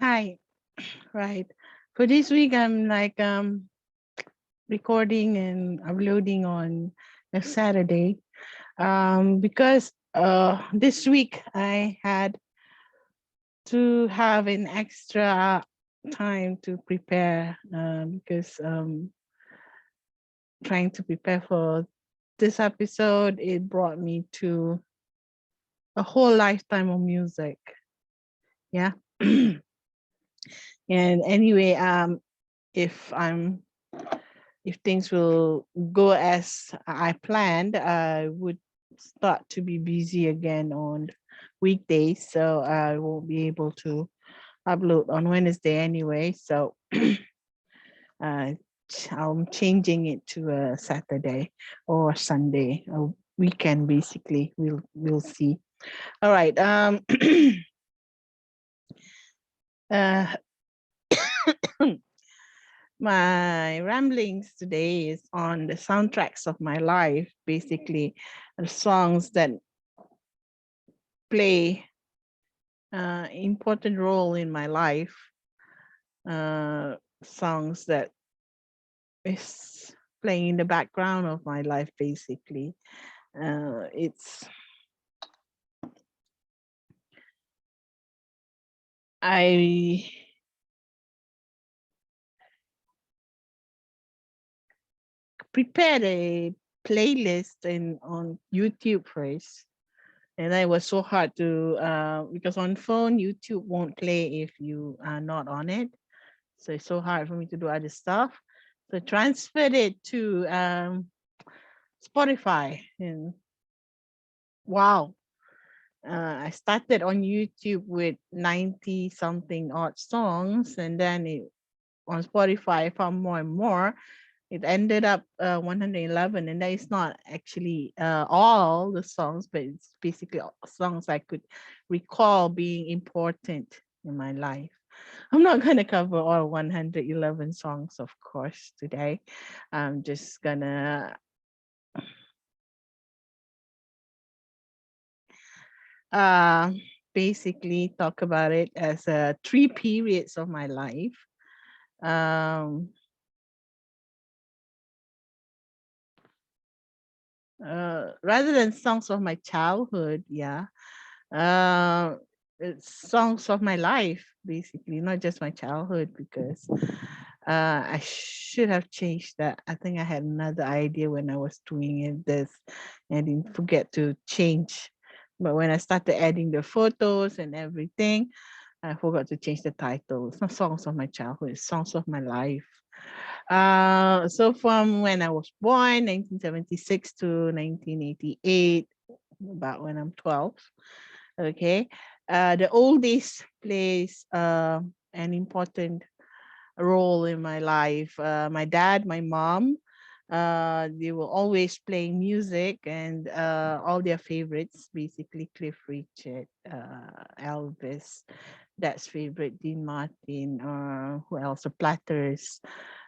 Hi. Right. For this week, I'm like recording and uploading on a Saturday. Because this week I had to have an extra time to prepare because trying to prepare for this episode, it brought me to a whole lifetime of music. Yeah. And anyway, if I'm if things will go as I planned, I would start to be busy again on weekdays. So I won't be able to upload on Wednesday anyway. So uh, I'm changing it to a Saturday or Sunday, a weekend basically. We'll see. All right. Uh, my ramblings today is on the soundtracks of my life, basically, the songs that play important role in my life. Songs that is playing in the background of my life, basically. It's I prepared a playlist on YouTube first, and it was so hard to because on phone YouTube won't play if you are not on it. So it's so hard for me to do other stuff. So transferred it to Spotify, and wow, I started on YouTube with 90 something odd songs, and then on Spotify I found more and more. It ended up 111, and that is not actually all the songs, but it's basically all songs I could recall being important in my life. I'm not going to cover all 111 songs, of course, today. I'm just gonna uh, basically talk about it as three periods of my life. Um, Rather than songs of my childhood, yeah, uh, it's songs of my life, basically, not just my childhood, because I should have changed that. I think I had another idea when I was doing this, and I didn't forget to change. But when I started adding the photos and everything, I forgot to change the title. It's not songs of my childhood, it's songs of my life. So from when I was born, 1976 to 1988, about when I'm 12, okay, the oldies plays an important role in my life. My dad, my mom, they were always playing music, and all their favorites, basically Cliff Richard, Elvis, that's favorite, Dean Martin, who else? The Platters,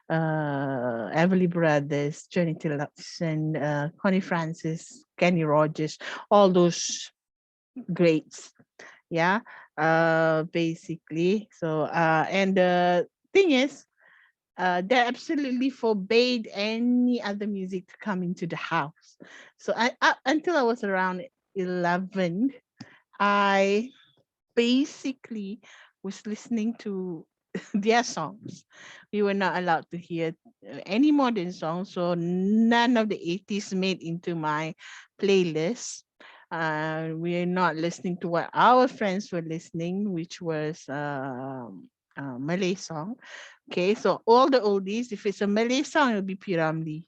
Everly Brothers, Johnny Tillotson, Connie Francis, Kenny Rogers, all those greats. Yeah, basically. So, and the thing is, they absolutely forbade any other music to come into the house. So until I was around 11, I basically was listening to their songs. We were not allowed to hear any modern songs, so none of the 80s made into my playlist. We're not listening to what our friends were listening, which was Malay song. Okay, so all the oldies, if it's a Malay song, it'll be Piramli.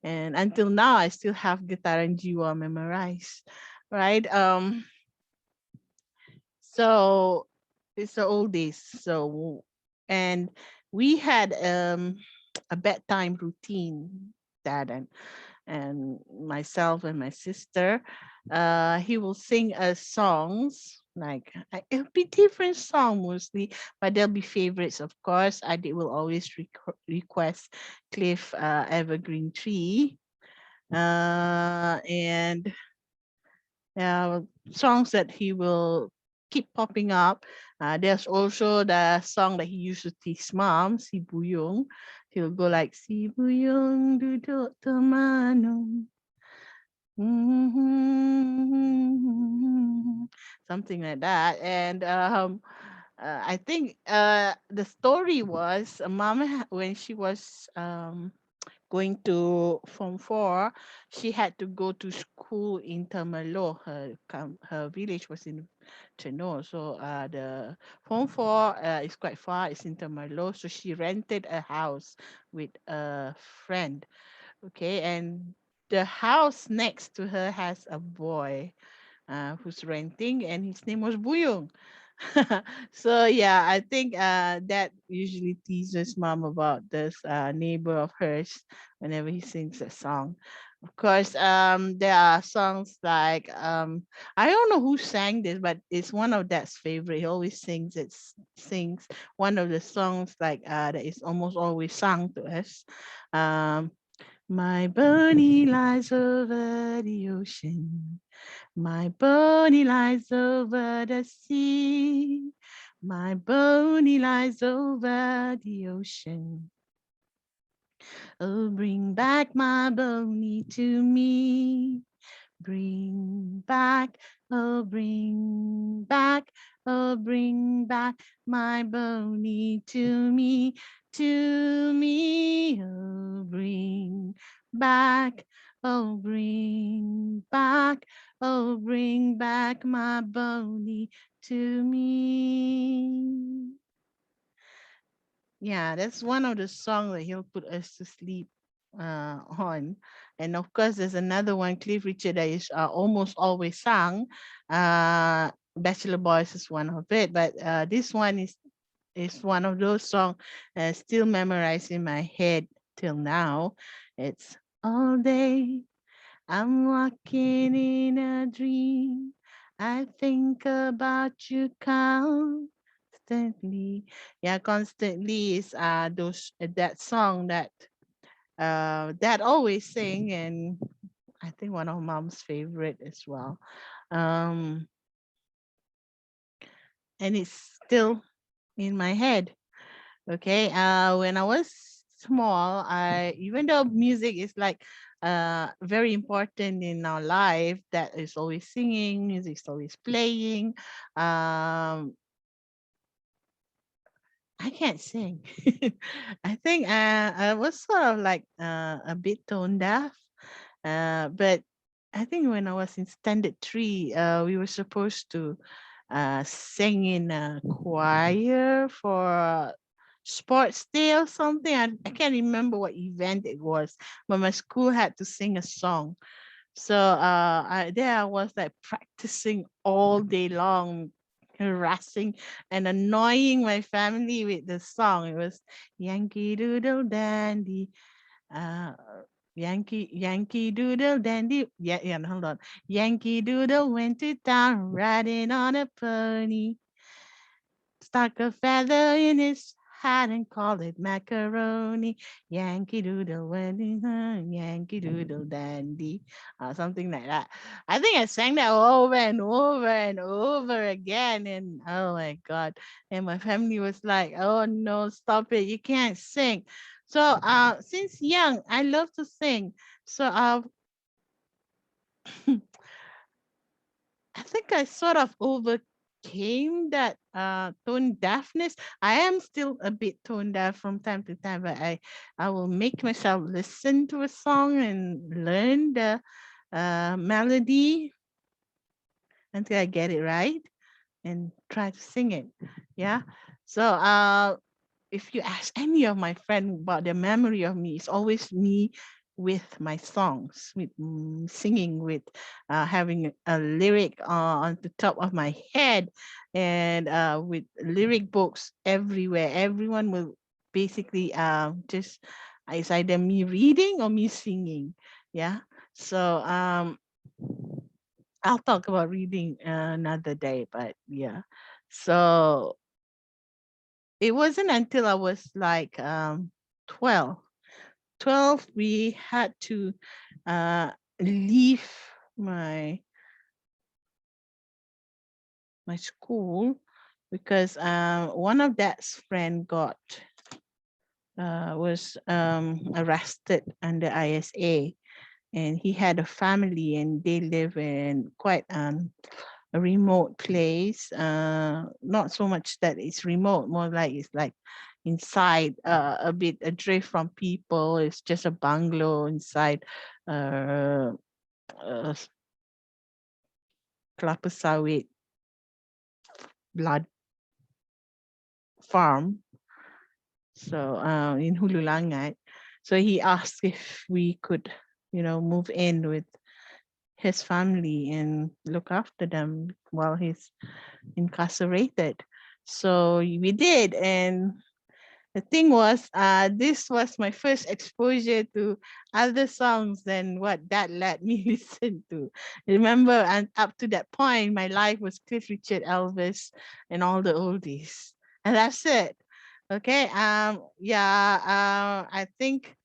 And until now, I still have Getaran Jiwa memorized, right? So it's the old days. So and we had a bedtime routine, dad and myself and my sister. He will sing us songs like it'll be different song mostly, but there'll be favorites, of course. I did will always request Cliff Evergreen Tree, and songs that he will keep popping up. There's also the song that he used to tease mom, Si Buyong. He'll go like Si Buyong duduk temanmu. Something like that. And I think the story was mom when she was going to Form 4, she had to go to school in Temerloh. Her village was in Chenor. So the Form 4 is quite far. It's in Temerloh. So she rented a house with a friend. Okay. And the house next to her has a boy who's renting, and his name was Buyung. So yeah, I think that usually teases mom about this neighbor of hers whenever he sings a song. Of course, there are songs like I don't know who sang this, but it's one of Dad's favorite. He always sings one of the songs like that is almost always sung to us. Um, my Bernie lies over the ocean. My Bonnie lies over the sea. My Bonnie lies over the ocean. Oh, bring back my Bonnie to me. Bring back, oh, bring back my Bonnie to me, oh, back, bring back, oh, bring back my Bonnie to me. Yeah, that's one of the songs that he'll put us to sleep on. And of course, there's another one, Cliff Richard, that is almost always sung. Bachelor Boys is one of it, but this one is one of those songs still memorized in my head till now. It's all day I'm walking in a dream. I think about you constantly. Yeah, constantly is those that song that Dad always sing, and I think one of Mom's favorite as well. Um, and it's still in my head. Okay. When I was small, I even though music is like very important in our life, that is always singing, music is always playing. I can't sing. I think I was sort of like a bit tone deaf. But I think when I was in standard 3, we were supposed to sing in a choir for sports day or something. I can't remember what event it was, but my school had to sing a song. So there I was like practicing all day long, harassing and annoying my family with the song. It was Yankee Doodle Dandy. Uh, Yankee Doodle Dandy. Yeah, hold on. Yankee Doodle went to town riding on a pony. Stuck a feather in his hat and called it macaroni. Yankee Doodle went in, Yankee Doodle Dandy. Something like that. I think I sang that over and over and over again. And oh my God. And my family was like, oh no, stop it. You can't sing. So since young, I love to sing. So I think I sort of overcame that tone deafness. I am still a bit tone deaf from time to time, but I will make myself listen to a song and learn the melody until I get it right and try to sing it. Yeah. So if you ask any of my friends about their memory of me, it's always me with my songs, with singing, with having a lyric on the top of my head, and with lyric books everywhere. Everyone will basically just it's either me reading or me singing. Yeah. So I'll talk about reading another day, but yeah. So it wasn't until I was like 12. 12, we had to uh, leave my my school because one of dad's friend was arrested under ISA, and he had a family, and they live in quite a remote place. Not so much that it's remote, more like it's like inside, a bit adrift from people. It's just a bungalow inside a kelapa sawit blood farm. So in Hulu Langat. So he asked if we could, move in with his family and look after them while he's incarcerated. So we did. And the thing was, this was my first exposure to other songs than what dad let me listen to. Remember, and up to that point, my life was Cliff Richard, Elvis, and all the oldies. And that's it. Okay. I think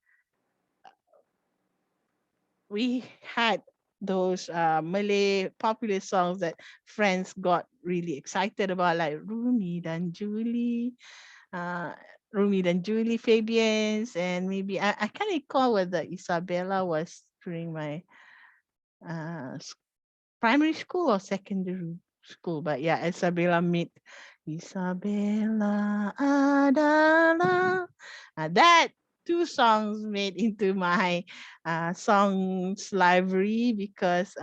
we had those Malay popular songs that friends got really excited about, like uh, Rumi dan Julie, Fabians, and maybe I can't recall whether Isabella was during my uh, primary school or secondary school. But yeah, Isabella meet Isabella adalah. That two songs made into my songs library because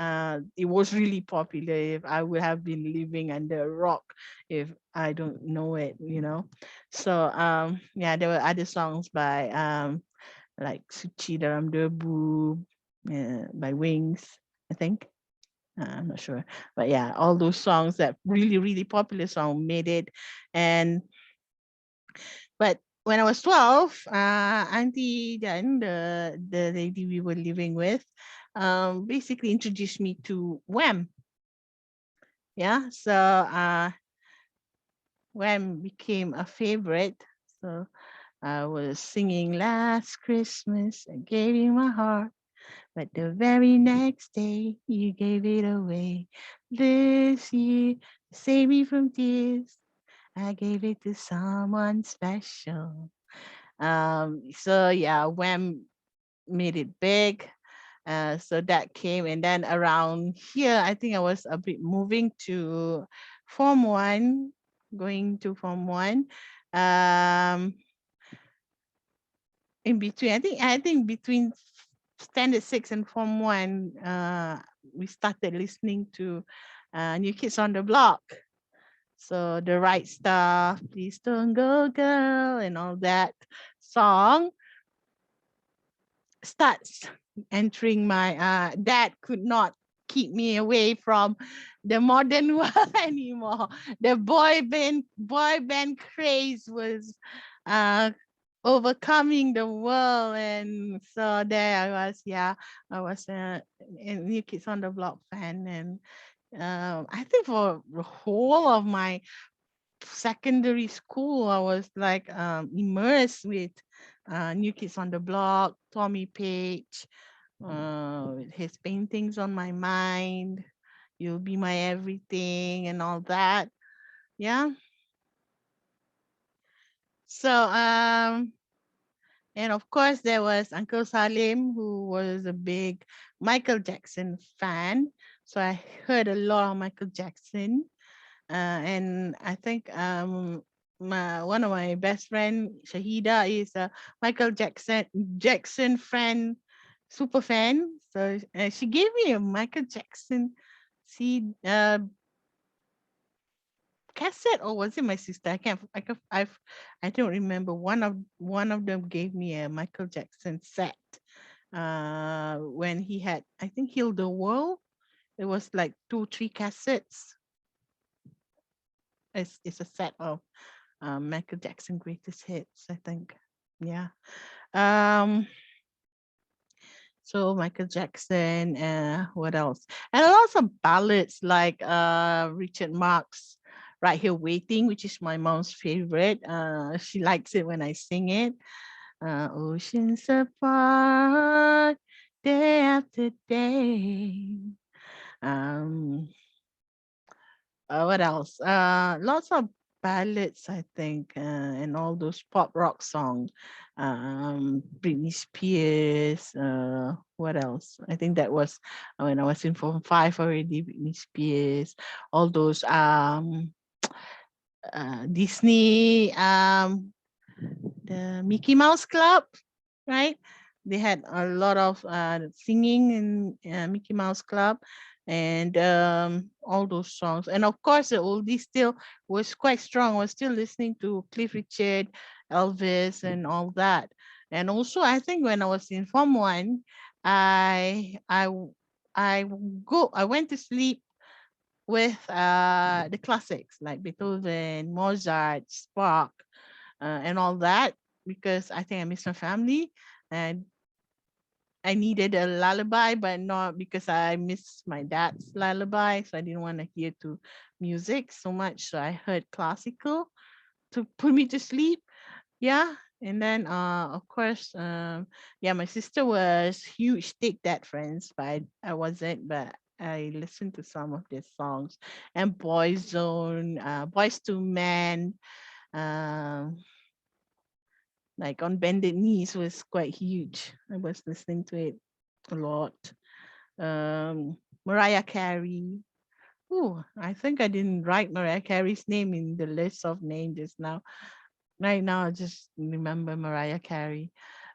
it was really popular. If I would have been living under a rock if I don't know it. So yeah, there were other songs by like Suci Dalam Debu, by Wings, I think. I'm not sure, but yeah, all those songs, that really, really popular song, made it. And but when I was 12, Auntie Jan, the lady we were living with, basically introduced me to Wham. Yeah, so Wham became a favorite. So I was singing Last Christmas, I gave you my heart. But the very next day, you gave it away. This year, to save me from tears, I gave it to someone special. So yeah, Wham made it big. So that came, and then around here, I think I was a bit moving to Form 1, going to Form 1. Um, in between, I think between standard 6 and Form 1, we started listening to New Kids on the Block. So the right stuff, please don't go girl, and all that song starts entering my dad could not keep me away from the modern world anymore. The boy band craze was uh overcoming the world, and so there I was a New Kids on the Block fan. And I think for the whole of my secondary school, I was like immersed with New Kids on the Block, Tommy Page, with his paintings on my mind, You'll Be My Everything, and all that. Yeah. So and of course there was Uncle Salim, who was a big Michael Jackson fan. So I heard a lot of Michael Jackson. And I think one of my best friend Shahida is a Michael Jackson fan, super fan. So she gave me a Michael Jackson CD, cassette, or was it my sister? I don't remember. One of them gave me a Michael Jackson set. When he had, I think, Heal the World. It was like 2, 3 cassettes. It's a set of Michael Jackson greatest hits, I think. Yeah. Um, so Michael Jackson, what else? And lots of ballads like Richard Marx, Right Here Waiting, which is my mom's favorite. She likes it when I sing it. Oceans apart, day after day. Um, What else? Lots of ballads, I think, and all those pop rock songs. Britney Spears. What else? I think that was when I was in Form 5 already. Britney Spears. All those Disney the Mickey Mouse Club, right? They had a lot of singing in Mickey Mouse Club and all those songs. And of course, the oldie still was quite strong. I was still listening to Cliff Richard, Elvis, and all that. And also, I think when I was in Form 1, I I w- I went to sleep with the classics like Beethoven, Mozart, Bach, and all that because I think I miss my family and I needed a lullaby, but not because I miss my dad's lullaby. So I didn't want to hear to music so much. So I heard classical to put me to sleep. Yeah. And then of course, yeah, my sister was huge Take That friends, but I wasn't, but I listened to some of their songs and Boyzone, Boys to Men, um, like on Bended Knees was quite huge. I was listening to it a lot. Mariah Carey. Oh, I think I didn't write Mariah Carey's name in the list of names just now. Right now, I just remember Mariah Carey.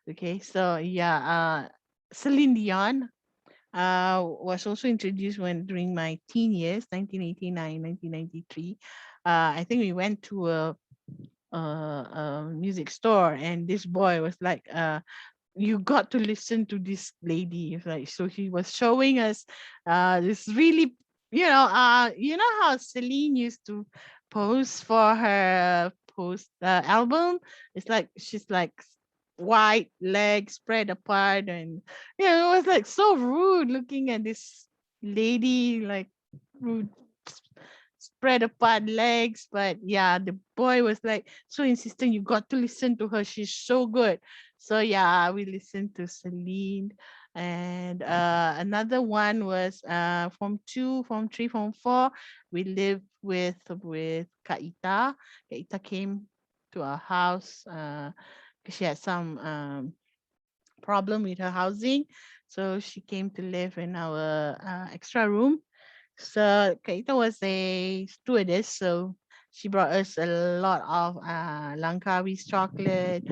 Okay, so yeah, Celine Dion was also introduced when during my teen years, 1989, 1993. I think we went to a music store and this boy was like you got to listen to this lady. It's like so he was showing us this really you know how Celine used to pose for her post album. It's like she's like white legs spread apart and it was like so rude looking at this lady like rude spread apart legs. But yeah, the boy was like so insistent, you got to listen to her. She's so good. So yeah, we listened to Celine. And another one was Form 2, Form 3, Form 4. We lived with Kaita. Kaita came to our house because she had some problem with her housing. So she came to live in our extra room. So Kaita was a stewardess, so she brought us a lot of Langkawi's chocolate,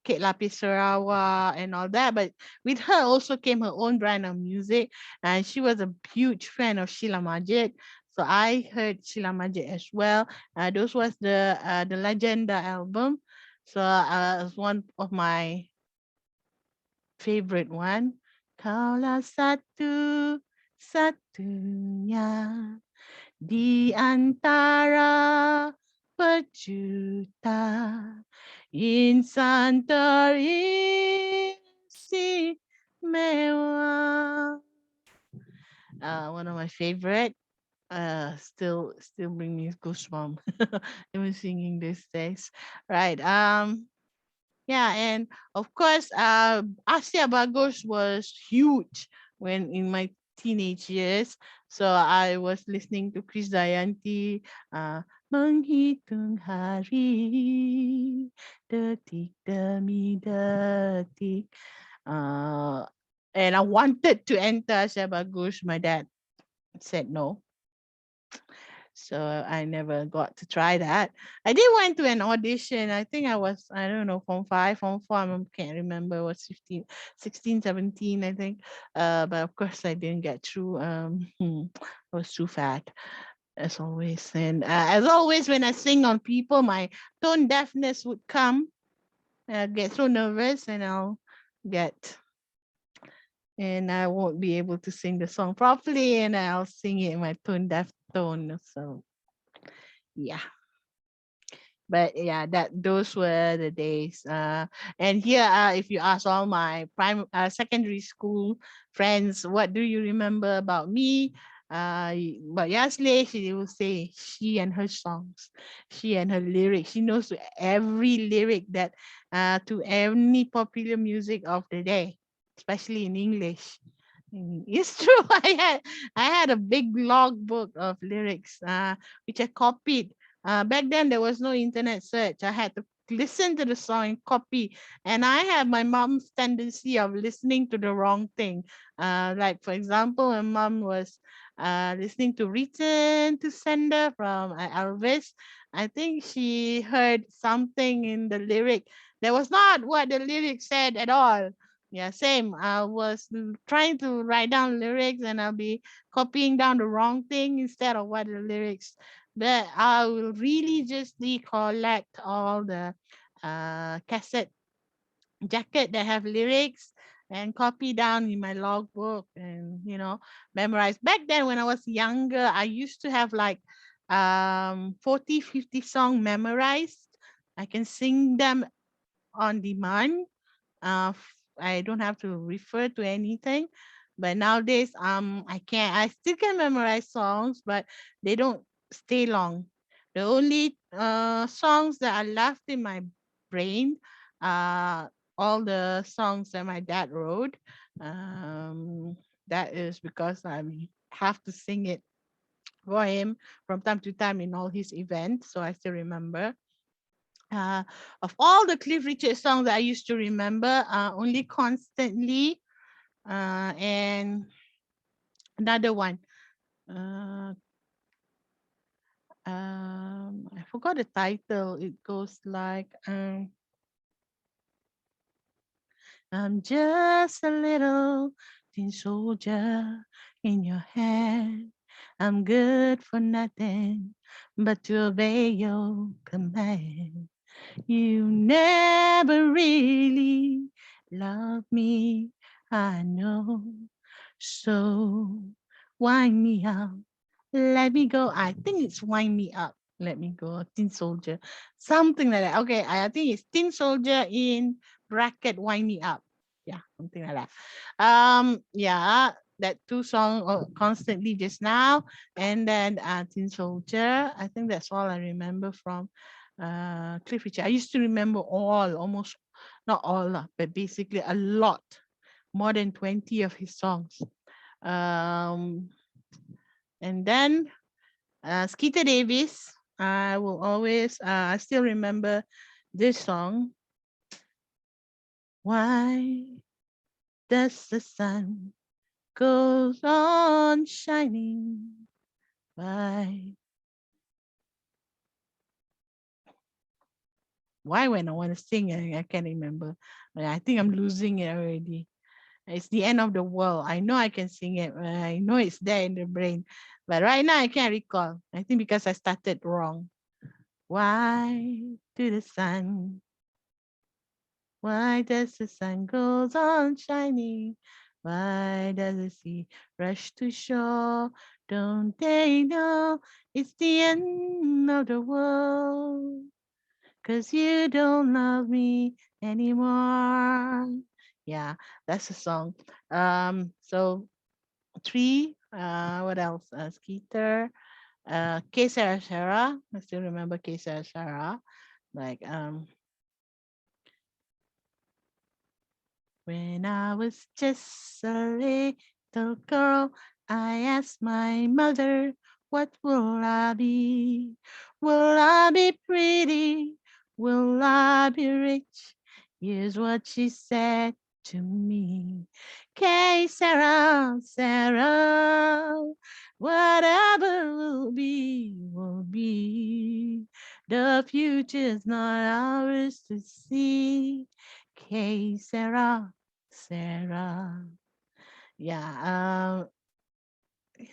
cake lapis Sarawak, and all that. But with her also came her own brand of music, and she was a huge fan of Sheila Majid. So I heard Sheila Majid as well. Those was the Legenda album. So it was one of my favorite one. Kaulah satu-satunya di antara berjuta insan teristimewa. One of my favorite. Still bring me goosebumps. Even singing these days. Right. Yeah, and of course, Asia Bagus was huge when in my teenage years. So I was listening to Chris Dayanti, menghitung hari, detik demi detik. Uh, and I wanted to enter Asia Bagus. My dad said no. So I never got to try that. I did went to an audition. I think I was, I don't know, Form 5, Form 4, can't remember. It was 15, 16, 17, I think. But of course I didn't get through. I was too fat as always. And as always, when I sing on people, my tone deafness would come. I get so nervous and I'll get and I won't be able to sing the song properly and I'll sing it in my tone deaf tone. So yeah. But yeah, that those were the days. And here, if you ask all my secondary school friends, what do you remember about me? But Yasle, she will say she and her songs, she and her lyrics. She knows every lyric that to any popular music of the day, especially in English. It's true. I had a big logbook of lyrics, which I copied. Back then there was no internet search. I had to listen to the song and copy. And I have my mom's tendency of listening to the wrong thing. Like for example, my mom was listening to "Return to Sender" from Elvis. I think she heard something in the lyric that was not what the lyric said at all. Yeah, same. I was trying to write down lyrics and I'll be copying down the wrong thing instead of what the lyrics. But I will really just collect all the cassette jacket that have lyrics and copy down in my logbook and memorize. Back then when I was younger, I used to have like 40, 50 song memorized. I can sing them on demand. I don't have to refer to anything. But nowadays, I can't. I still can memorize songs, but they don't stay long. The only songs that are left in my brain, uh, all the songs that my dad wrote. Um, that is because I have to sing it for him from time to time in all his events. So I still remember. Uh, of all the Cliff Richard songs that I used to remember, only Constantly and another one. Uh, I forgot the title. It goes like, I'm just a little tin soldier in your hand. I'm good for nothing but to obey your command. You never really loved me, I know. So wind me up, let me go. I think it's wind me up, let me go. Tin Soldier, something like that. Okay, I think it's Tin Soldier in bracket wind me up. Yeah, something like that. Yeah, that two song constantly just now, and then Tin Soldier. I think that's all I remember from Cliff Richard. I used to remember almost not all, but basically a lot, more than 20 of his songs. Um, and then Skeeter Davis, I will always, I still remember this song. Why does the sun goes on shining? Why? Why when I want to sing, I can't remember. I think I'm losing it already. It's the end of the world. I know I can sing it. I know it's there in the brain. But right now I can't recall. I think because I started wrong. Why do the sun? Why does the sun goes on shining? Why does the sea rush to shore? Don't they know it's the end of the world? 'Cause you don't love me anymore. Yeah, that's the song. So three. What else? Skeeter. K Sarah Sarah. I still remember K Sarah Sarah. Like when I was just a little girl, I asked my mother, what will I be? Will I be pretty? Will I be rich? Here's what she said to me. Okay, Sarah, Sarah, whatever will be. The future's not ours to see. Okay, Sarah, Sarah. Yeah.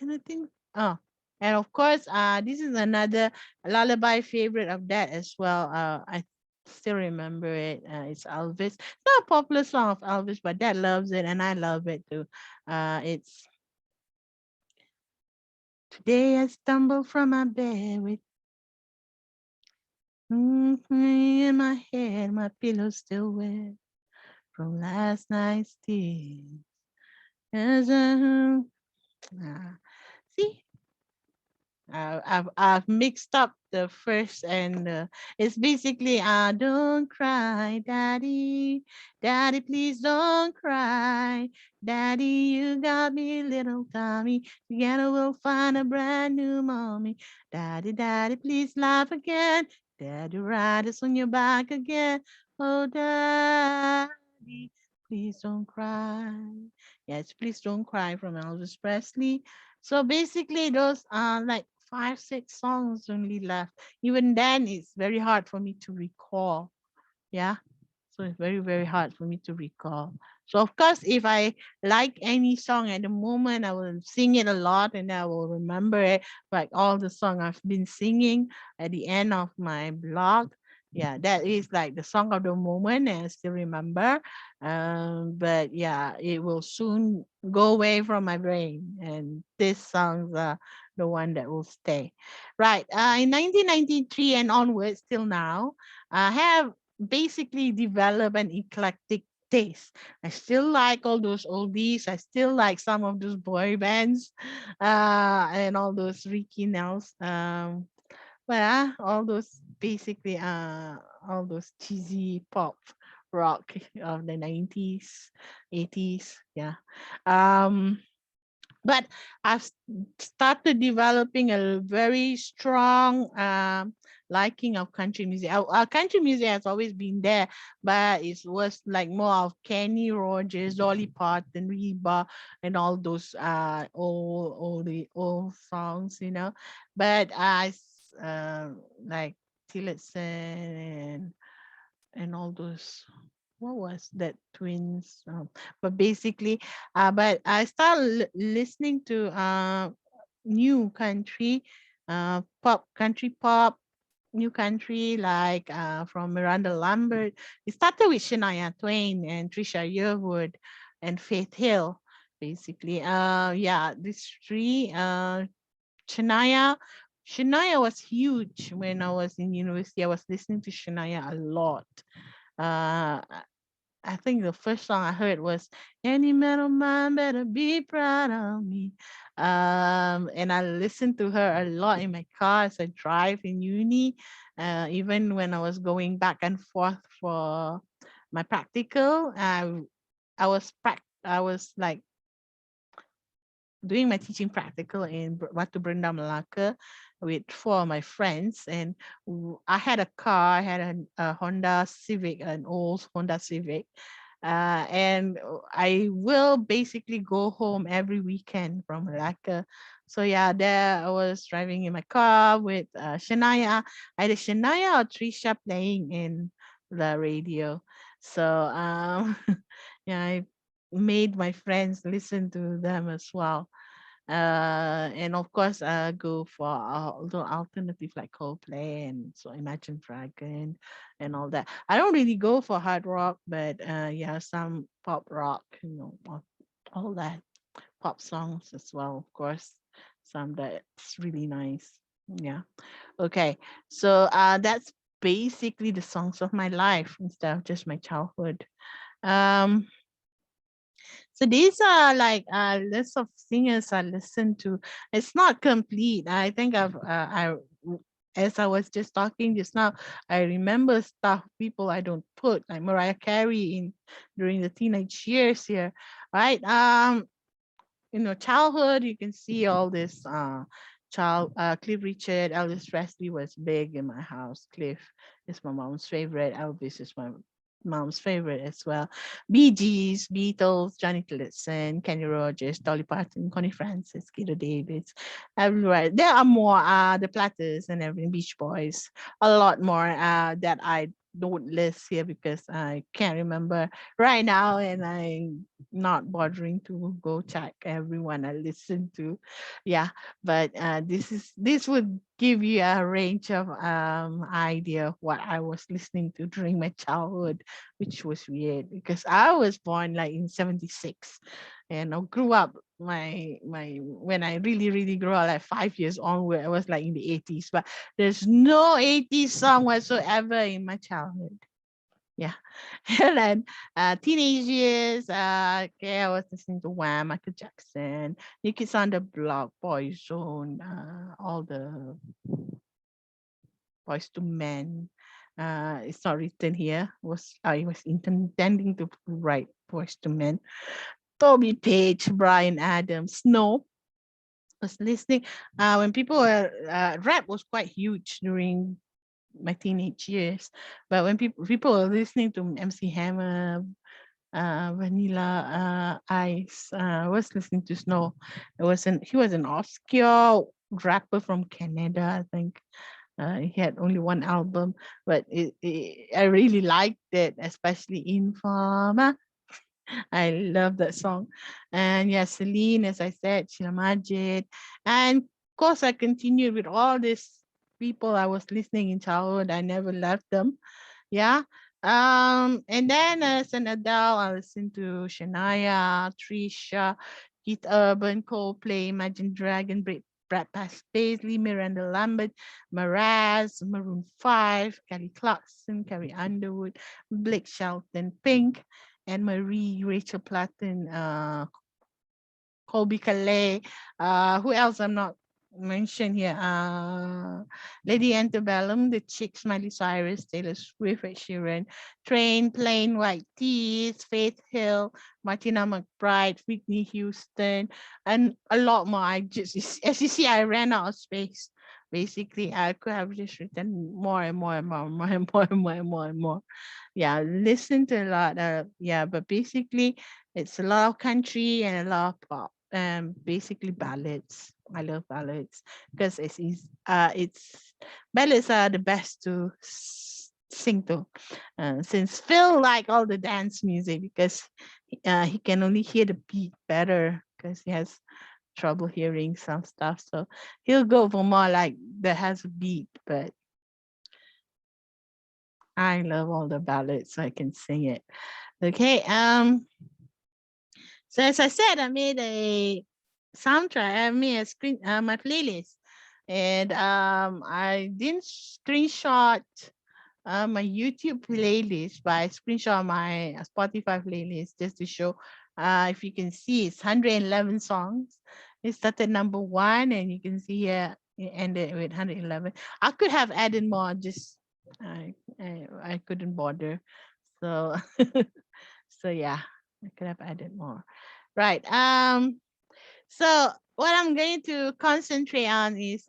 And I think. Oh, and of course, this is another lullaby favorite of that as well. I still remember it. It's Elvis. It's not a popular song of Elvis, but Dad loves it, and I love it too. It's today I stumbled from my bed with in my head, my pillow still wet from last night's tears. As I, see, I've mixed up the first and it's basically don't cry, daddy, daddy, please don't cry, daddy, you got me, little Tommy. Together we'll find a brand new mommy. Daddy, daddy, please laugh again. Daddy, ride us on your back again. Oh, daddy, please don't cry. Yes, please don't cry from Elvis Presley. So basically, those are like five, six songs only left. Even then, it's very hard for me to recall. Yeah. So it's very, very hard for me to recall. So of course, if I like any song at the moment, I will sing it a lot and I will remember it, like all the song I've been singing at the end of my blog. Yeah, that is like the song of the moment and I still remember. But yeah, it will soon go away from my brain. And these songs are the one that will stay. Right. In 1993 and onwards till now, I have basically develop an eclectic taste. I still like all those oldies. I still like some of those boy bands, and all those Ricky Nels. All those basically, all those cheesy pop rock of the 90s, 80s. Yeah. Um, but I've started developing a very strong liking of country music. Country music has always been there, but it was like more of Kenny Rogers, Dolly Parton, Reba, and all those old songs, you know. But like Tillotson and all those, what was that twins, but basically but I started listening to new country, pop, country pop, new country, like from Miranda Lambert. It started with Shania Twain and Trisha Yearwood and Faith Hill, basically. Yeah, these three. Shania Shania was huge when I was in university. I was listening to Shania a lot. uh I think the first song I heard was "Any Man of Mine Better Be Proud of Me," and I listened to her a lot in my car as I drive in uni, even when I was going back and forth for my practical. I was like doing my teaching practical in Batu Berendam, Malacca, with four of my friends. And I had a car, I had a Honda Civic, an old Honda Civic. And I will basically go home every weekend from Malacca. So yeah, there I was driving in my car with Shania, either Shania or Trisha playing in the radio. So yeah, I made my friends listen to them as well. And of course, go for although alternative like Coldplay and so Imagine Dragon and all that. I don't really go for hard rock, but yeah, some pop rock, all that pop songs as well, of course. Some that's really nice. Yeah. Okay. So that's basically the songs of my life instead of just my childhood. Um, so these are like list of singers I listen to. It's not complete. I think as I was just talking just now, I remember stuff people I don't put like Mariah Carey in during the teenage years here, right? Childhood, you can see all this Cliff Richard, Elvis Presley was big in my house. Cliff is my mom's favorite. Elvis is my mom's favorite as well. Bee Gees, Beatles, Johnny Tillotson, Kenny Rogers, Dolly Parton, Connie Francis, Keto Davids, everywhere. There are more, the Platters and everything, Beach Boys, a lot more that I don't list here because I can't remember right now and I'm not bothering to go check everyone I listen to. Yeah, but this would give you a range of idea of what I was listening to during my childhood, which was weird because I was born like in 76 and I grew up my when I really grew up like 5 years onward, I was like in the 80s, but there's no 80s song whatsoever in my childhood. Yeah. And then teenage years, okay, I was listening to Wham, Michael Jackson, New Kids on the Block, Boyzone, all the Boys to Men. It's not written here. Was I was intending to write Boys to Men. Toby Page, Brian Adams, Snow. Was listening when people were rap was quite huge during my teenage years, but when people were listening to MC Hammer, Vanilla Ice, was listening to Snow. He was an obscure rapper from Canada, I think. He had only one album, but I really liked it, especially Informa. I love that song. And yeah, Celine, as I said, Sheila Majid. And of course, I continued with all these people I was listening in childhood. I never left them. Yeah. And then as an adult, I listened to Shania, Trisha, Keith Urban, Coldplay, Imagine Dragon, Brad Paisley, Miranda Lambert, Mraz, Maroon 5, Kelly Clarkson, Carrie Underwood, Blake Shelton, Pink, and Marie, Rachel Platten, Colby Calais. Who else I'm not mentioned here? Lady Antebellum, The Chicks, Miley Cyrus, Taylor Swift, Ed Sheeran, Train, Plain White Tees, Faith Hill, Martina McBride, Whitney Houston, and a lot more. I just, as you see, I ran out of space. Basically, I could have just written more and more and more and more and more and more and more and more. Yeah, listen to a lot. Yeah, but basically, it's a lot of country and a lot of pop, and basically ballads. I love ballads because it's ballads are the best to sing to. Since Phil like all the dance music because he can only hear the beat better because he has trouble hearing some stuff. So he'll go for more like that has a beat. But I love all the ballads, so I can sing it. Okay. So as I said, I made a soundtrack. I made a my playlist, and I didn't screenshot my YouTube playlist, but I screenshot my Spotify playlist just to show. If you can see, it's 111 songs. It started number one, and you can see here it ended with 111. I could have added more, just I couldn't bother. So so yeah, I could have added more. Right. So what I'm going to concentrate on is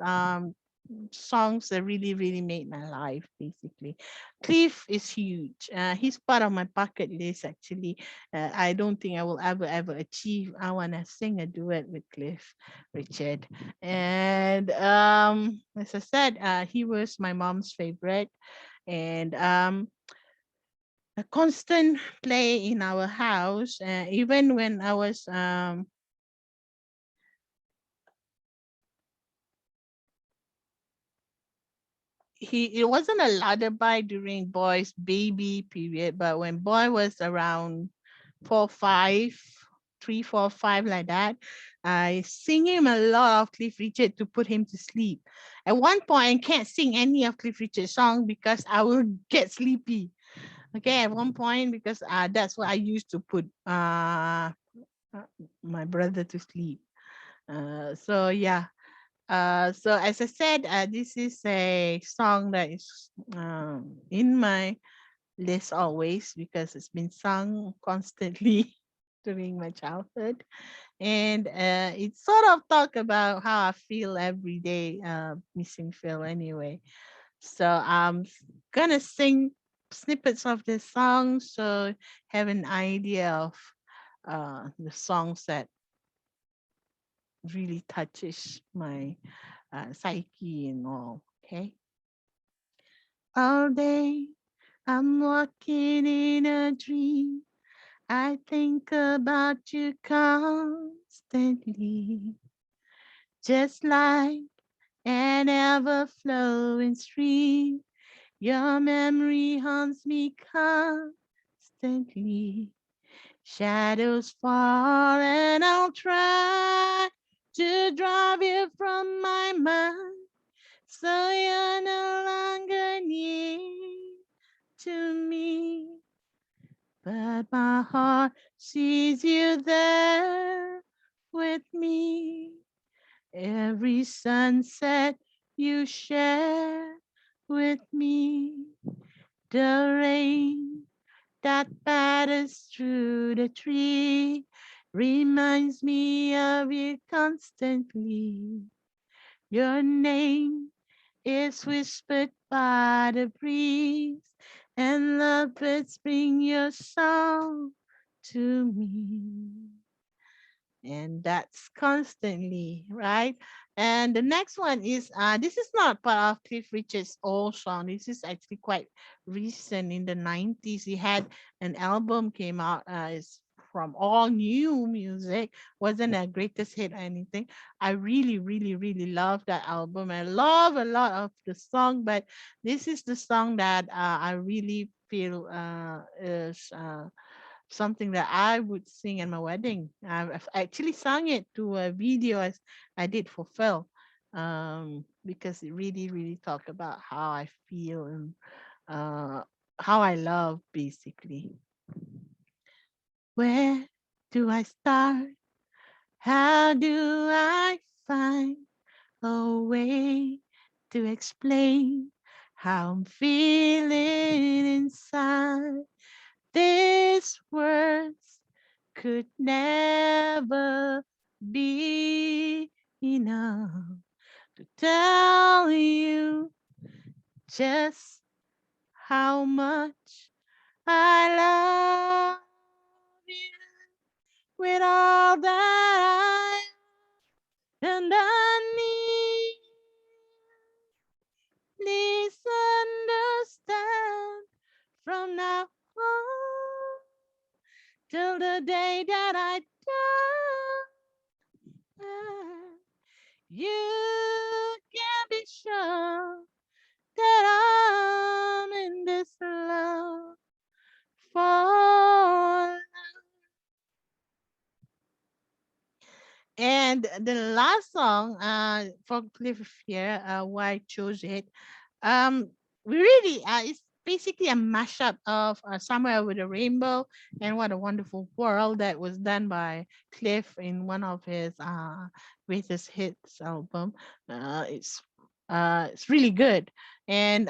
songs that really, really made my life, basically. Cliff is huge. He's part of my bucket list, actually. I don't think I will ever achieve. I want to sing a duet with Cliff Richard. And as I said, he was my mom's favorite. And a constant play in our house, even when I was it wasn't a lullaby during Boy's baby period, but when Boy was around 4, 5, 3, 4, 5, like that, I sing him a lot of Cliff Richard to put him to sleep. At one point, I can't sing any of Cliff Richard's song because I will get sleepy. Okay, at one point, because that's what I used to put my brother to sleep. So yeah, so as I said, this is a song that is in my list always because it's been sung constantly during my childhood, and it sort of talk about how I feel every day, missing Phil anyway. So I'm gonna sing snippets of this song so have an idea of the songs that really touches my psyche and all. Okay. All day I'm walking in a dream. I think about you constantly, just like an ever flowing stream. Your memory haunts me constantly. Shadows fall and I'll try to drive you from my mind. So you're no longer near to me. that my heart sees you there with me. Every sunset you share with me. The rain that patters through the tree reminds me of you constantly. Your name is whispered by the breeze, and lovebirds bring your song to me. And that's constantly, right? And the next one is this is not part of Cliff Richard's old song. This is actually quite recent in the 90s. He had an album came out, it's from all new music, wasn't a greatest hit or anything. I really, really, really love that album. I love a lot of the song, but this is the song that I really feel is something that I would sing at my wedding. I've actually sung it to a video as I did for Phil, because it really, really talk about how I feel and uh, how I love, basically. Where do I start? How do I find a way to explain how I'm feeling inside? These words could never be enough to tell you just how much I love you with all that I am and I need. Please understand from now on till the day that I die. You can be sure that I'm in this love for. And the last song for Cliff here, why I chose it, um, we really it's basically a mashup of Somewhere Over the Rainbow and What a Wonderful World that was done by Cliff in one of his greatest hits album. It's really good, and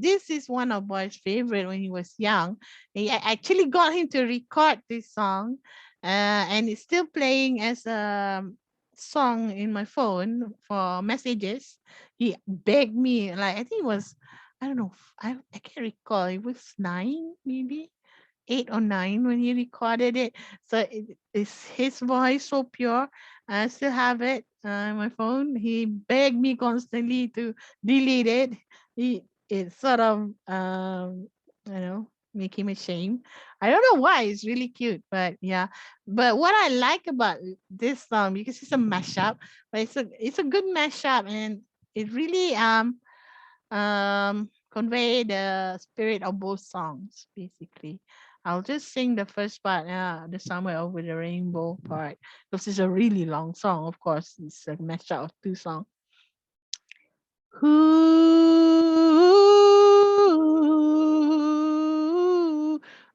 this is one of Boy's favorite when he was young. Actually got him to record this song, and it's still playing as a song in my phone for messages. He begged me, like I think it was, I don't know, I can't recall. It was 9, maybe 8 or 9 when he recorded it. So it's his voice so pure. I still have it on my phone. He begged me constantly to delete it. It sort of you know make him ashamed. I don't know why. It's really cute, but yeah. But what I like about this song, because it's a mashup, but it's a good mashup, and it really convey the spirit of both songs, basically. I'll just sing the first part, the Somewhere Over the Rainbow part, because it's a really long song. Of course, it's a mashup of two songs. Ooh,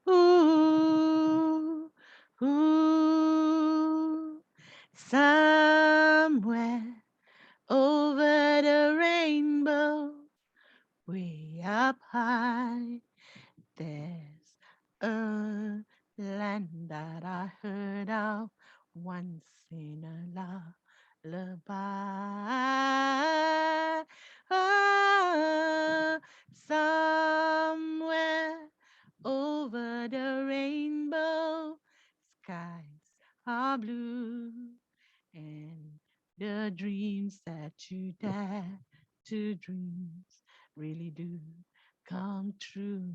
ooh, ooh. Somewhere over the rainbow, way up high, there's a land that I heard of once in a lullaby. Ah, somewhere over the rainbow, skies are blue, and the dreams that you dare to dream really do come true.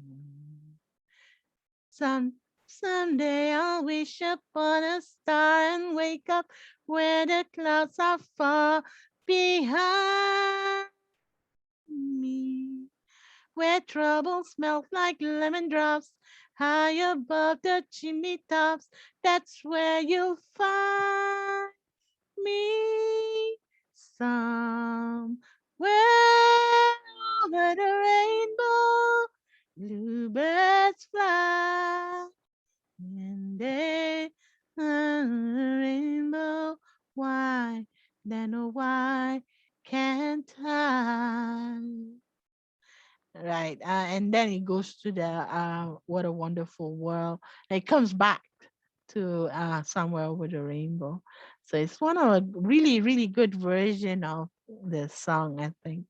Someday I'll wish upon a star and wake up where the clouds are far behind me, where troubles melt like lemon drops high above the chimney tops. That's where you'll find me, somewhere over the rainbow. Bluebirds fly, then oh why can't I? Right. And then it goes to the what a wonderful world. And it comes back to somewhere over the rainbow. So it's one of a really, really good version of the song, I think.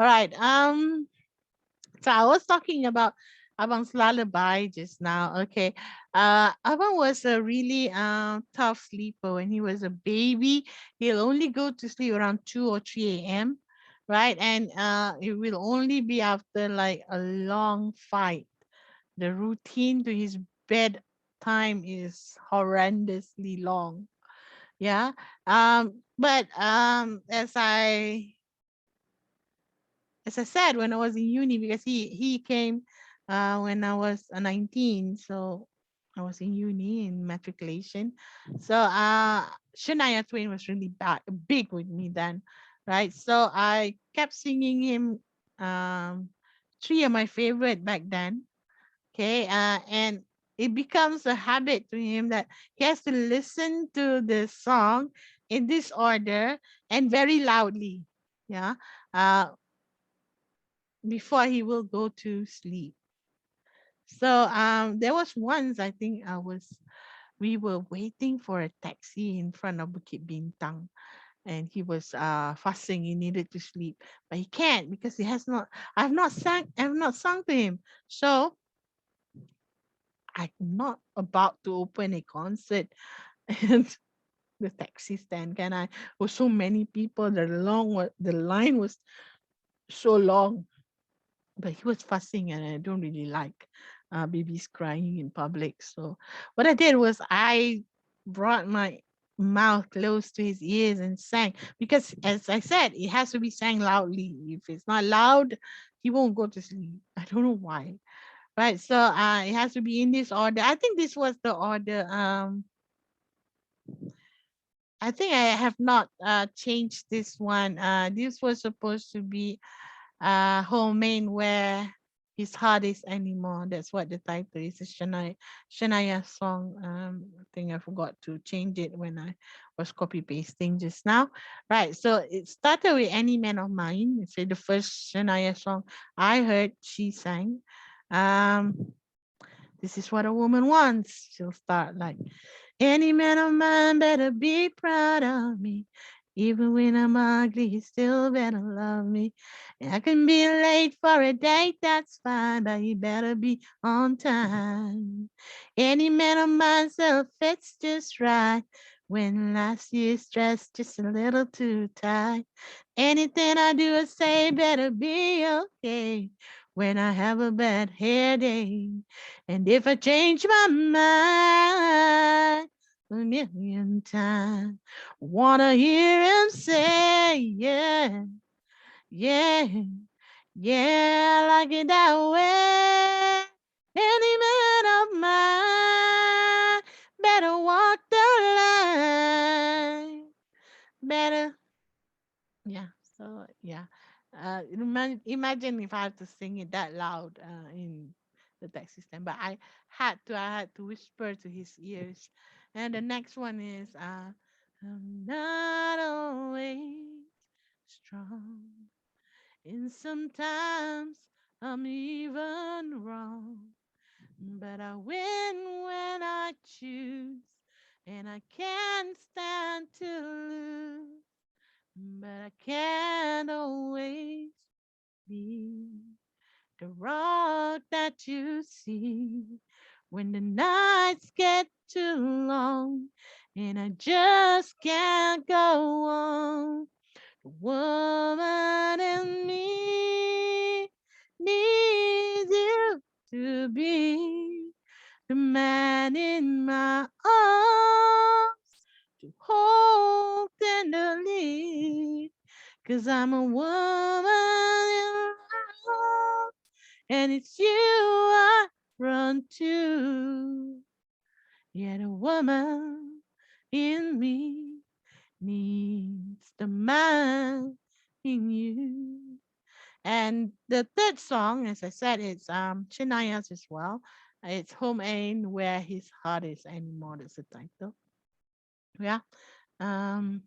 All right. So I was talking about Abang's lullaby just now. Okay. Abang was a really tough sleeper when he was a baby. He'll only go to sleep around 2 or 3 a.m. Right. And it will only be after like a long fight. The routine to his bed time is horrendously long. Yeah. But as I said, when I was in uni, because he came when I was 19, so I was in uni in matriculation. So Shania Twain was really big with me then, right? So I kept singing him um, three of my favorite back then. Okay, and it becomes a habit to him that he has to listen to the song in this order and very loudly. Yeah. Before he will go to sleep. So there was once I think I was we were waiting for a taxi in front of Bukit Bintang, and he was fussing, he needed to sleep, but he can't because he has not I've not sung to him. So I'm not about to open a concert and the taxi stand, can I? Was so many people, the line was so long, but he was fussing and I don't really like babies crying in public. So what I did was I brought my mouth close to his ears and sang, because as I said, it has to be sang loudly. If it's not loud, he won't go to sleep. I don't know why. Right. So it has to be in this order. I think this was the order. I think I have not changed this one. This was supposed to be home main where his heart is anymore. That's what the title is. A Shania song. I think I forgot to change it when I was copy pasting just now. Right. So it started with Any Man of Mine. It's the first Shania song I heard she sang. Um, this is what a woman wants. She'll start like, any man of mine better be proud of me. Even when I'm ugly, he still better love me. And I can be late for a date, that's fine, but he better be on time. Any man of mine so fits just right. When last year's dress just a little too tight. Anything I do or say better be okay. When I have a bad hair day. And if I change my mind a million times, wanna hear him say, yeah, yeah, yeah, I like it that way. Any man of mine better walk the line, better, yeah. So yeah, imagine if I have to sing it that loud in the taxi stand, but I had to whisper to his ears. And the next one is I'm not always strong, and sometimes I'm even wrong, but I win when I choose, and I can't stand to lose, but I can't always be the rock that you see when the nights get too long and I just can't go on. The woman in me needs you to be the man in my arms to hold tenderly. 'Cause I'm a woman in love, and it's you I run to. Yet a woman in me needs the man in you. And the third song, as I said, it's Shania's as well. It's Home Ain't Where His Heart Is Anymore. That's the title. Yeah. Um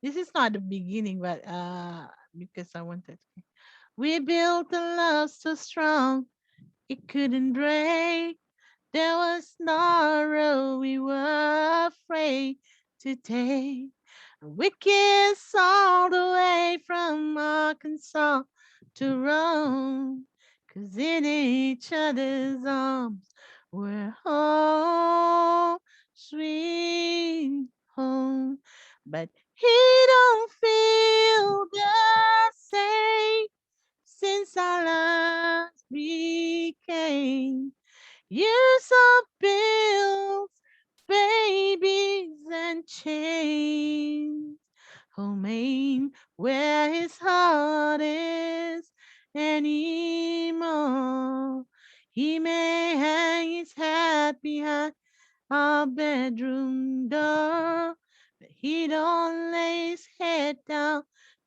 This is not the beginning, but because I wanted. We built a love so strong it couldn't break. There was no road we were afraid to take. We kissed all the way from Arkansas to Rome, 'cause in each other's arms we're home, sweet home. But he don't feel the same since our lives became years of bills, babies, and chains. Home ain't where his heart is anymore. He may hang his hat behind our bedroom door, but he don't lay his head down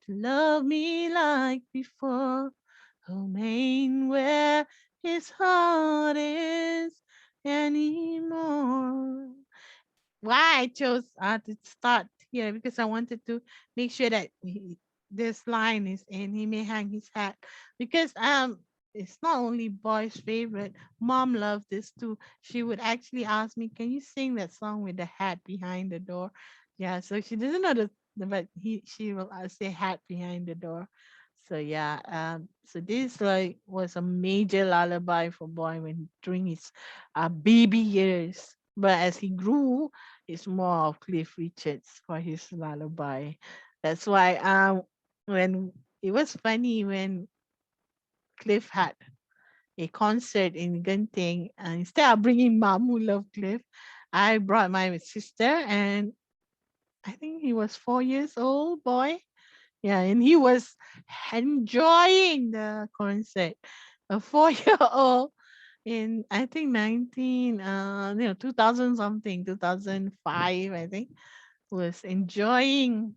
to love me like before. Home ain't where his heart is anymore. Why I chose to start here because I wanted to make sure that this line is in. He may hang his hat because it's not only boys' favorite. Mom loved this too. She would actually ask me, "Can you sing that song with the hat behind the door?" Yeah, so she doesn't know but she will say hat behind the door. So yeah, so this like was a major lullaby for boy when during his baby years. But as he grew, it's more of Cliff Richards for his lullaby. That's why when it was funny when Cliff had a concert in Genting, instead of bringing mom who loved Cliff, I brought my sister, and I think he was 4 years old boy. Yeah, and he was enjoying the concert. A 4 year old in I think 2000 something, 2005, I think, was enjoying.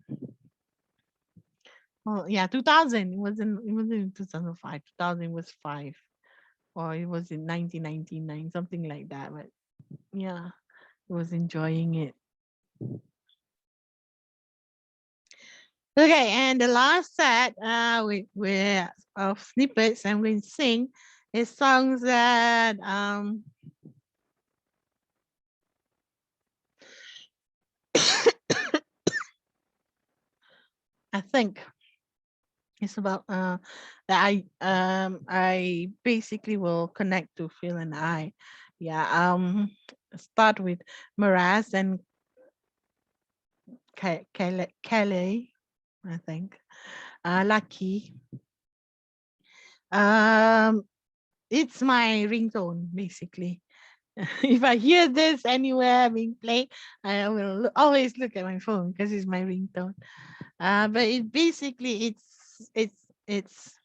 Oh yeah, 2000. It wasn't in 2005. 2000 was 5, or it was in 1999, something like that. But yeah, he was enjoying it. Okay, and the last set we of snippets I'm going to sing is songs that I think it's about that I basically will connect to Phil and I. Yeah, start with Miraz and Kelly, I think. Lucky. Um it's my ringtone basically. If I hear this anywhere being played, I will always look at my phone because it's my ringtone. But it basically it's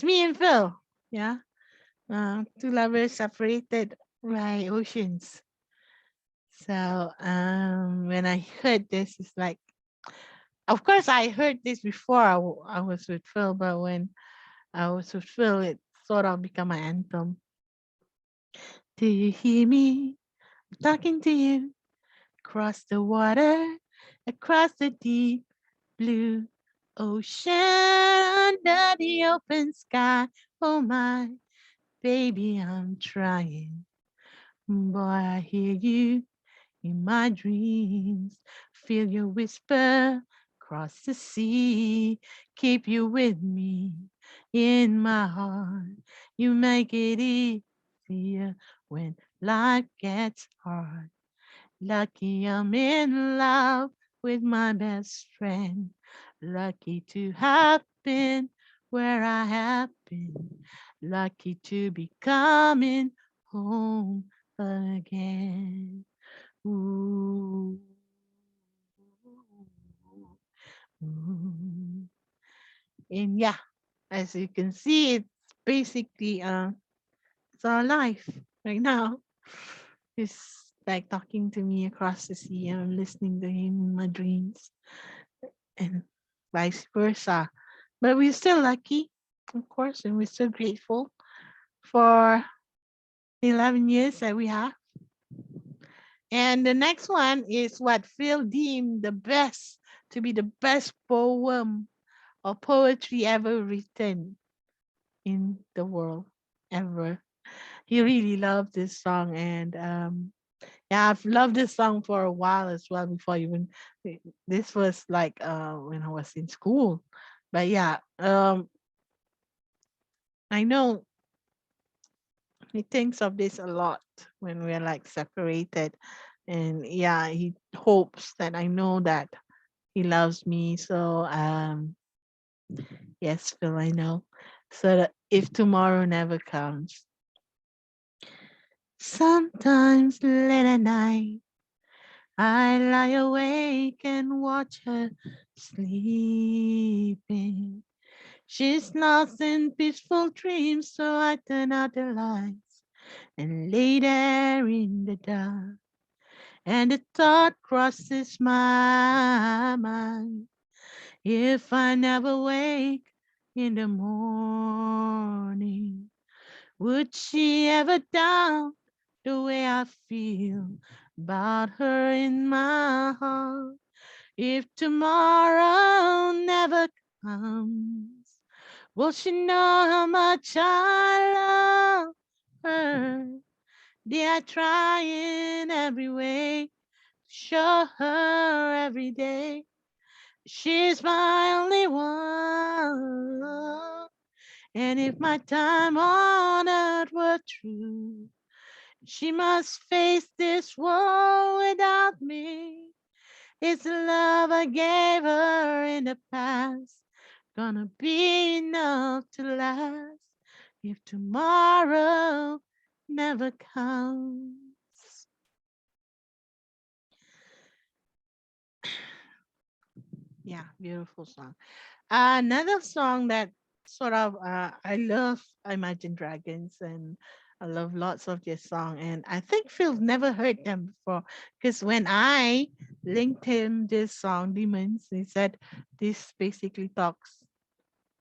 me and Phil. Yeah. Two lovers separated by oceans. So when I heard this, it's like, of course, I heard this before I was with Phil, but when I was with Phil, it sort of became my anthem. Do you hear me? I'm talking to you across the water, across the deep blue ocean, under the open sky. Oh my baby, I'm trying. Boy, I hear you in my dreams. Feel your whisper across the sea. Keep you with me in my heart. You make it easier when life gets hard. Lucky I'm in love with my best friend. Lucky to have been where I have been. Lucky to be coming home again. Ooh. Ooh. And yeah, as you can see, it's basically it's our life right now. It's like talking to me across the sea, and I'm listening to him in my dreams, and vice versa. But we're still lucky, of course, and we're still grateful for the 11 years that we have. And the next one is what Phil deemed the best to be the best poem or poetry ever written in the world ever. He really loved this song, and yeah, I've loved this song for a while as well. Before even this was like when I was in school, but yeah, I know he thinks of this a lot when we're like separated, and yeah, he hopes that I know that he loves me. So yes, Phil, I know. So that if tomorrow never comes, sometimes late at night I lie awake and watch her sleeping. She's lost in peaceful dreams, so I turn out the lights and lay there in the dark. And the thought crosses my mind, if I never wake in the morning, would she ever doubt the way I feel about her in my heart? If tomorrow never comes, will she know how much I love her? Did I try in every way to show her every day? She's my only one. And if my time on earth were true, she must face this world without me. It's the love I gave her in the past gonna be enough to last if tomorrow never comes? Yeah, beautiful song. Another song that sort of I love Imagine Dragons, and I love lots of their song, and I think Phil never heard them before, because when I linked him this song Demons, he said this basically talks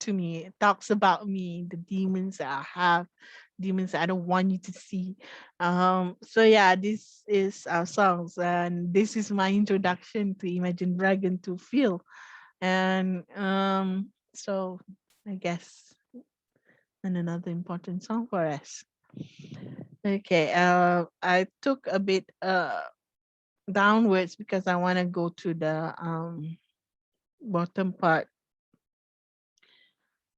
to me. It talks about me, the demons that I have, demons that I don't want you to see. So yeah, this is our songs, and this is my introduction to Imagine Dragon to Phil. And so I guess and another important song for us. Okay, I took a bit downwards because I want to go to the bottom part.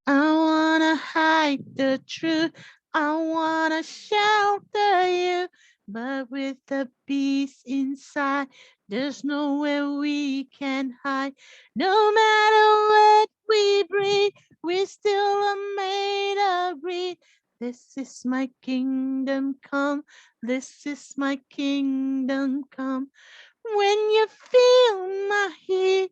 I wanna hide the truth. I wanna shelter you, but with the peace inside, there's nowhere we can hide. No matter what we breathe, we still are made of breed. This is my kingdom come. This is my kingdom come. When you feel my heat,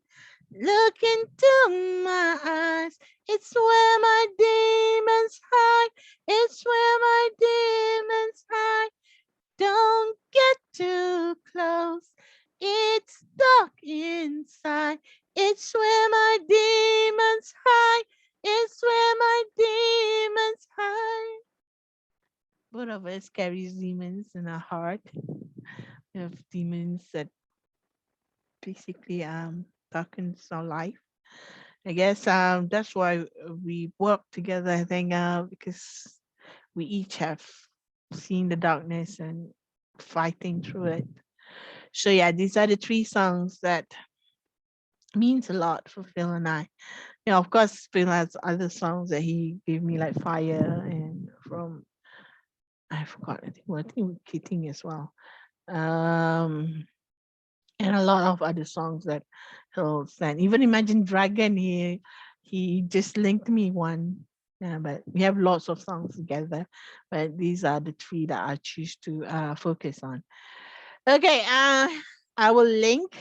look into my eyes. It's where my demons hide. It's where my demons hide. Don't get too close. It's dark inside. It's where my demons hide. It's where my demons hide. Both of us carries demons in our heart. We have demons that basically darkens our life. I guess that's why we work together. I think because we each have seen the darkness and fighting through it. So yeah, these are the three songs that means a lot for Phil and I. You know, of course, Phil has other songs that he gave me like Fire and from I forgot. I think with Keating as well. Um, and a lot of other songs that he'll send. Even Imagine Dragon, he just linked me one. Yeah, but we have lots of songs together. But these are the three that I choose to focus on. Okay, I will link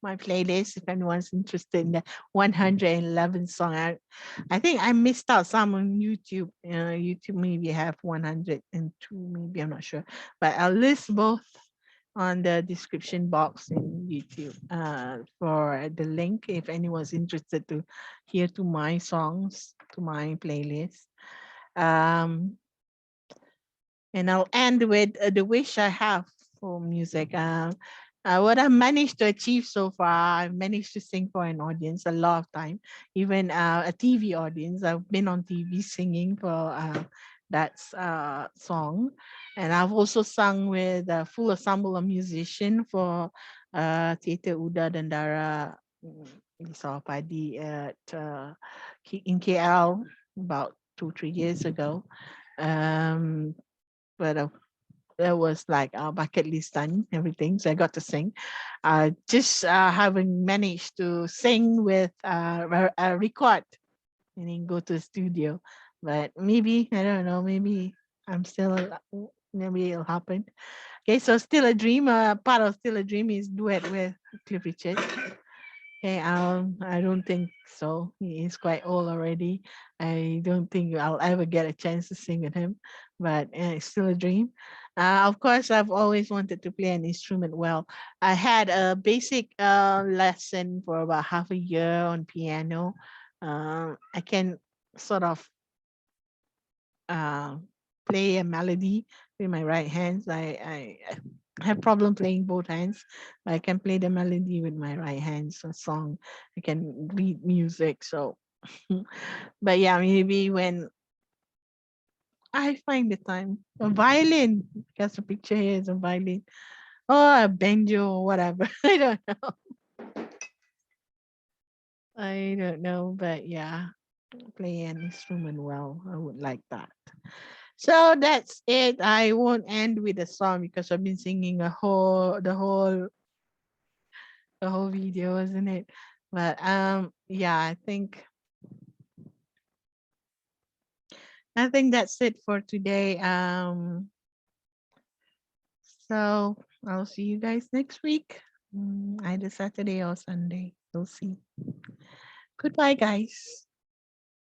my playlist if anyone's interested in the 111 song. I think I missed out some on YouTube. YouTube maybe have 102, maybe I'm not sure, but I'll list both on the description box in YouTube for the link if anyone's interested to hear to my songs, to my playlist. Um, and I'll end with the wish I have for music. What I managed to achieve so far, I've managed to sing for an audience a lot of time, even a TV audience. I've been on TV singing for that song, and I've also sung with a full ensemble of musicians for Theatre Uda Dandara di Sawapadi at in KL about 2-3 years ago. Um, but that was like our bucket list done, everything. So I got to sing. Just haven't managed to sing with record, meaning go to the studio. But maybe, I don't know, maybe I'm still, maybe it'll happen. Okay, so Still a Dream, part of Still a Dream is duet with Cliff Richard. Okay, I don't think so. He is quite old already. I don't think I'll ever get a chance to sing with him, but it's still a dream. Of course, I've always wanted to play an instrument well. I had a basic lesson for about half a year on piano. I can sort of uh, play a melody with my right hands. I have problem playing both hands, but I can play the melody with my right hands. A song, I can read music. So, but yeah, maybe when I find the time, a violin, because the picture here is a violin, or a banjo, or whatever. I don't know. I don't know, but yeah, play an instrument well. I would like that. So that's it. I won't end with a song because I've been singing the whole video, isn't it? But yeah, I think that's it for today. So I'll see you guys next week. Either Saturday or Sunday. We'll see. Goodbye, guys.